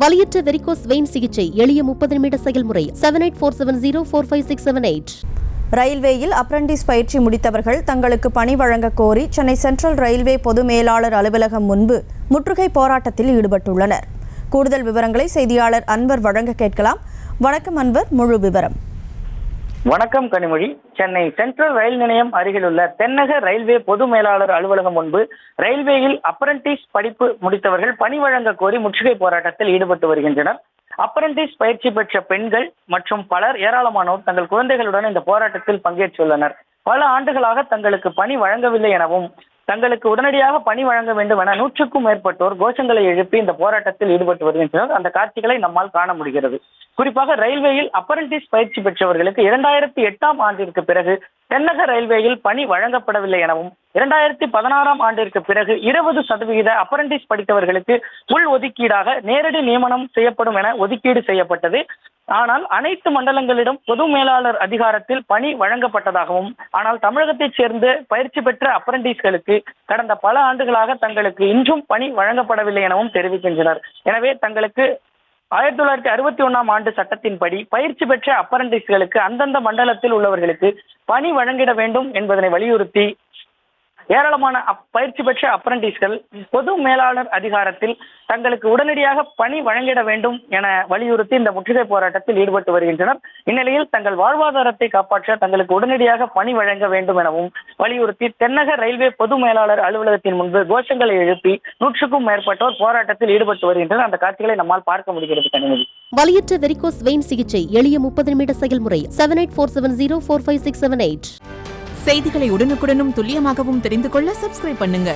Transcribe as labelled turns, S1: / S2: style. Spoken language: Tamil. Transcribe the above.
S1: வலியற்ற வெரிகோஸ் வெயின் சிகிச்சை எளிய 30 நிமிட செயல்முறை 7847045678.
S2: ரயில்வேயில் அப்ரண்டிஸ் பயிற்சி முடித்தவர்கள் தங்களுக்கு பணி வழங்க கோரி சென்னை சென்ட்ரல் ரயில்வே பொது மேலாளர் அலுவலகம் முன்பு முற்றுகை போராட்டத்தில் ஈடுபட்டுள்ளனர். கூடுதல் விவரங்களை செய்தியாளர் அன்வர் வழங்க கேட்கலாம். வணக்கம் அன்வர், முழு விவரம்.
S3: வணக்கம் கனிமொழி. சென்னை சென்ட்ரல் ரயில் நிலையம் அருகிலுள்ள தென்னக ரயில்வே பொது மேலாளர் அலுவலகம் முன்பு ரயில்வேயில் அப்ரண்டிஸ் படிப்பு முடித்தவர்கள் பணி வழங்க கோரி முற்றுகை போராட்டத்தில் ஈடுபட்டு வருகின்றனர். அப்ரண்டிஸ் பயிற்சி பெற்ற பெண்கள் மற்றும் பலர் ஏராளமானோர் தங்கள் குழந்தைகளுடன் இந்த போராட்டத்தில் பங்கேற்றுள்ளனர். பல ஆண்டுகளாக தங்களுக்கு பணி வழங்கவில்லை எனவும் தங்களுக்கு உடனடியாக பணி வழங்க வேண்டும் என 100க்கும் மேற்பட்டோர் கோஷங்களை எழுப்பி இந்த போராட்டத்தில் ஈடுபட்டு வருகின்றனர். அந்த காட்சிகளை நம்மால் காண முடிகிறது. குறிப்பாக ரயில்வேயில் அப்ரண்டிஸ் பயிற்சி பெற்றவர்களுக்கு 2008ஆம் ஆண்டிற்கு பிறகு தென்னக ரயில்வேயில் பணி வழங்கப்படவில்லை எனவும் 2016ஆம் ஆண்டிற்கு பிறகு 20% அப்ரண்டிஸ் படித்தவர்களுக்கு உள் ஒதுக்கீடாக நேரடி நியமனம் செய்யப்படும் என ஒதுக்கீடு செய்யப்பட்டது. ஆனால் அனைத்து மண்டலங்களிடம் பொது மேலாளர் அதிகாரத்தில் பணி வழங்கப்பட்டதாகவும், ஆனால் தமிழகத்தைச் சேர்ந்த பயிற்சி பெற்ற அப்ரண்டிஸ்களுக்கு கடந்த பல ஆண்டுகளாக தங்களுக்கு இன்றும் பணி வழங்கப்படவில்லை எனவும் தெரிவிக்கின்றனர். எனவே தங்களுக்கு 1961ஆம் ஆண்டு சட்டத்தின்படி பயிற்சி பெற்ற அப்ரண்டிஸ்களுக்கு அந்தந்த மண்டலத்தில் உள்ளவர்களுக்கு பணி வழங்கிட வேண்டும் என்பதனை வலியுறுத்தி ஏராளமான பயிற்சி பெற்ற அப்ரண்டிஸ்கள் பொது மேலாளர் அதிகாரத்தில் தங்களுக்கு உடனடியாக பணி வழங்கிட வேண்டும் என வலியுறுத்தி இந்த முற்றுகை போராட்டத்தில் ஈடுபட்டு வருகின்றனர். இந்நிலையில் தங்கள் வாழ்வாதாரத்தை காப்பாற்ற தங்களுக்கு உடனடியாக பணி வழங்க வேண்டும் எனவும் வலியுறுத்தி தென்னக ரயில்வே பொது மேலாளர் அலுவலகத்தின் முன்பு கோஷங்களை எழுப்பி 100க்கும் மேற்பட்டோர் போராட்டத்தில் ஈடுபட்டு வருகின்றனர். அந்த காட்சிகளை நம்மால் பார்க்க முடிகிறது. கனிமொழி,
S1: வலியற்ற வெரிகோஸ் வெயின் சிகிச்சை எளிய 30 நிமிட செயல்முறை 7847045678.
S4: செய்திகளை உடனுக்குடனும் துல்லியமாகவும் தெரிந்து கொள்ள சப்ஸ்கிரைப் பண்ணுங்க.